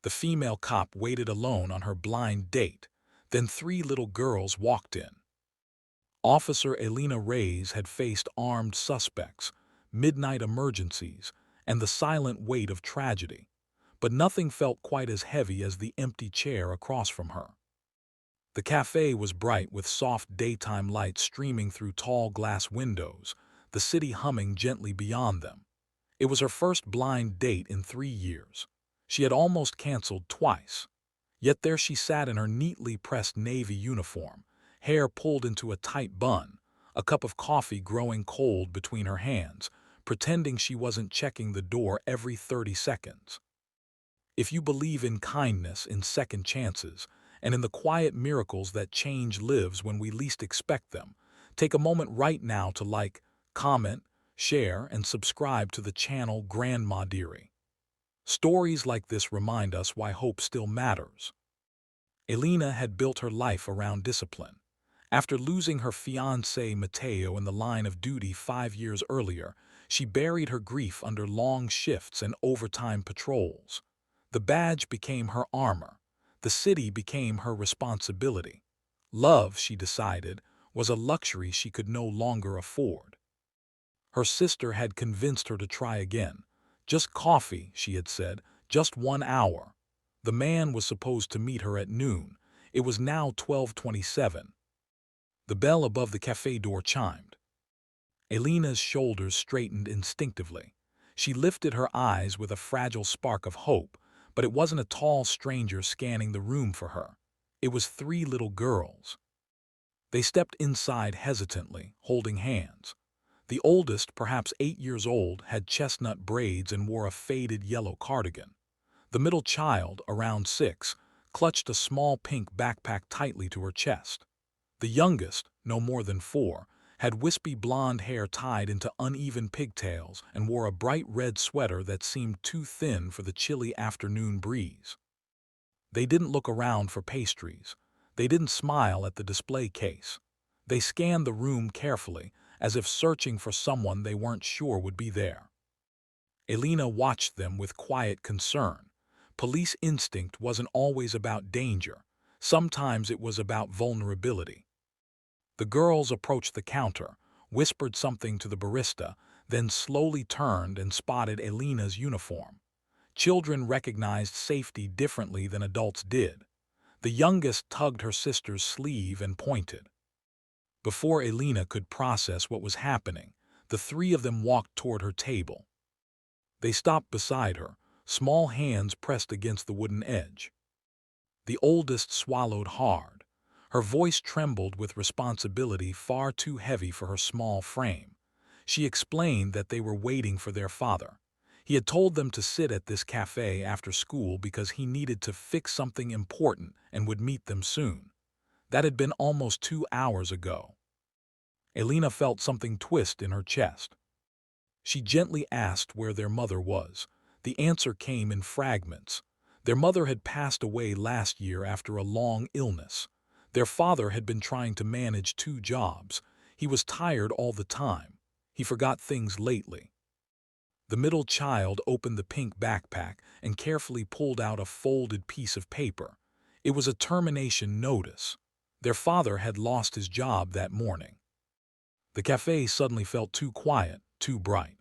The female cop waited alone on her blind date. Then three little girls walked in. Officer Alina Reyes had faced armed suspects, midnight emergencies, and the silent weight of tragedy. But nothing felt quite as heavy as the empty chair across from her. The cafe was bright with soft daytime lights streaming through tall glass windows, the city humming gently beyond them. It was her first blind date in 3 years. She had almost canceled twice. Yet there she sat in her neatly pressed navy uniform, hair pulled into a tight bun, a cup of coffee growing cold between her hands, pretending she wasn't checking the door every 30 seconds. If you believe in kindness, in second chances, and in the quiet miracles that change lives when we least expect them, take a moment right now to like, comment, share, and subscribe to the channel Grandma Dearie. Stories like this remind us why hope still matters. Alina had built her life around discipline. After losing her fiancé Mateo in the line of duty 5 years earlier, she buried her grief under long shifts and overtime patrols. The badge became her armor. The city became her responsibility. Love, she decided, was a luxury she could no longer afford. Her sister had convinced her to try again. Just coffee, she had said, just 1 hour. The man was supposed to meet her at noon. It was now 12:27. The bell above the cafe door chimed. Alina's shoulders straightened instinctively. She lifted her eyes with a fragile spark of hope, but it wasn't a tall stranger scanning the room for her. It was three little girls. They stepped inside hesitantly, holding hands. The oldest, perhaps 8 years old, had chestnut braids and wore a faded yellow cardigan. The middle child, around 6, clutched a small pink backpack tightly to her chest. The youngest, no more than 4, had wispy blonde hair tied into uneven pigtails and wore a bright red sweater that seemed too thin for the chilly afternoon breeze. They didn't look around for pastries. They didn't smile at the display case. They scanned the room carefully, as if searching for someone they weren't sure would be there. Alina watched them with quiet concern. Police instinct wasn't always about danger. Sometimes it was about vulnerability. The girls approached the counter, whispered something to the barista, then slowly turned and spotted Alina's uniform. Children recognized safety differently than adults did. The youngest tugged her sister's sleeve and pointed. Before Alina could process what was happening, the three of them walked toward her table. They stopped beside her, small hands pressed against the wooden edge. The oldest swallowed hard. Her voice trembled with responsibility far too heavy for her small frame. She explained that they were waiting for their father. He had told them to sit at this cafe after school because he needed to fix something important and would meet them soon. That had been almost 2 hours ago. Alina felt something twist in her chest. She gently asked where their mother was. The answer came in fragments. Their mother had passed away last year after a long illness. Their father had been trying to manage 2 jobs. He was tired all the time. He forgot things lately. The middle child opened the pink backpack and carefully pulled out a folded piece of paper. It was a termination notice. Their father had lost his job that morning. The cafe suddenly felt too quiet, too bright.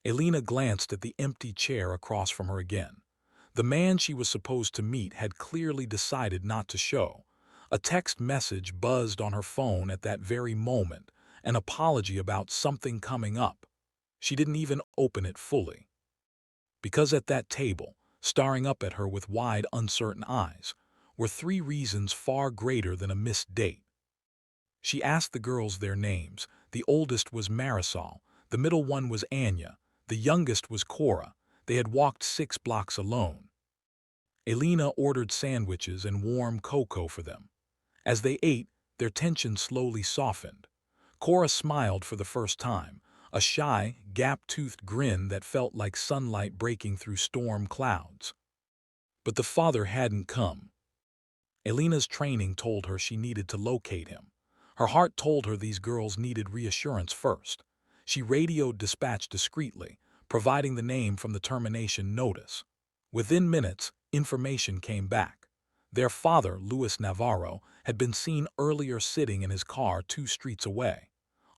Alina glanced at the empty chair across from her again. The man she was supposed to meet had clearly decided not to show. A text message buzzed on her phone at that very moment, an apology about something coming up. She didn't even open it fully. Because at that table, staring up at her with wide, uncertain eyes, were 3 reasons far greater than a missed date. She asked the girls their names. The oldest was Marisol, the middle one was Anya, the youngest was Cora. They had walked 6 blocks alone. Alina ordered sandwiches and warm cocoa for them. As they ate, their tension slowly softened. Cora smiled for the first time, a shy, gap-toothed grin that felt like sunlight breaking through storm clouds. But the father hadn't come. Alina's training told her she needed to locate him. Her heart told her these girls needed reassurance first. She radioed dispatch discreetly, providing the name from the termination notice. Within minutes, Information came back. Their father, Luis Navarro, had been seen earlier sitting in his car 2 streets away.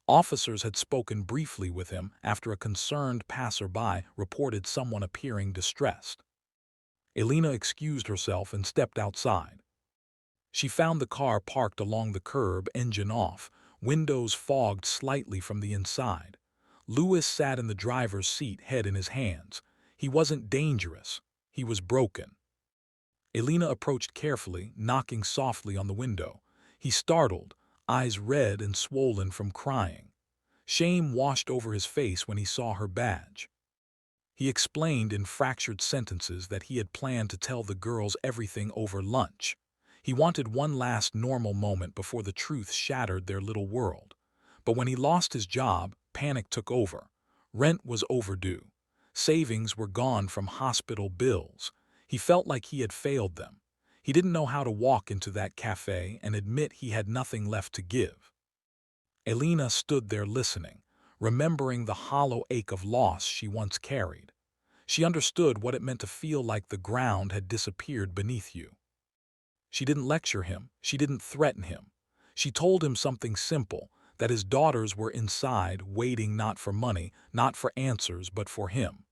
Officers had spoken briefly with him after a concerned passerby reported someone appearing distressed. Alina excused herself and stepped outside. She found the car parked along the curb, engine off, windows fogged slightly from the inside. Louis sat in the driver's seat, head in his hands. He wasn't dangerous. He was broken. Alina approached carefully, knocking softly on the window. He startled, eyes red and swollen from crying. Shame washed over his face when he saw her badge. He explained in fractured sentences that he had planned to tell the girls everything over lunch. He wanted one last normal moment before the truth shattered their little world. But when he lost his job, panic took over. Rent was overdue. Savings were gone from hospital bills. He felt like he had failed them. He didn't know how to walk into that cafe and admit he had nothing left to give. Alina stood there listening, remembering the hollow ache of loss she once carried. She understood what it meant to feel like the ground had disappeared beneath you. She didn't lecture him. She didn't threaten him. She told him something simple, that his daughters were inside, waiting not for money, not for answers, but for him.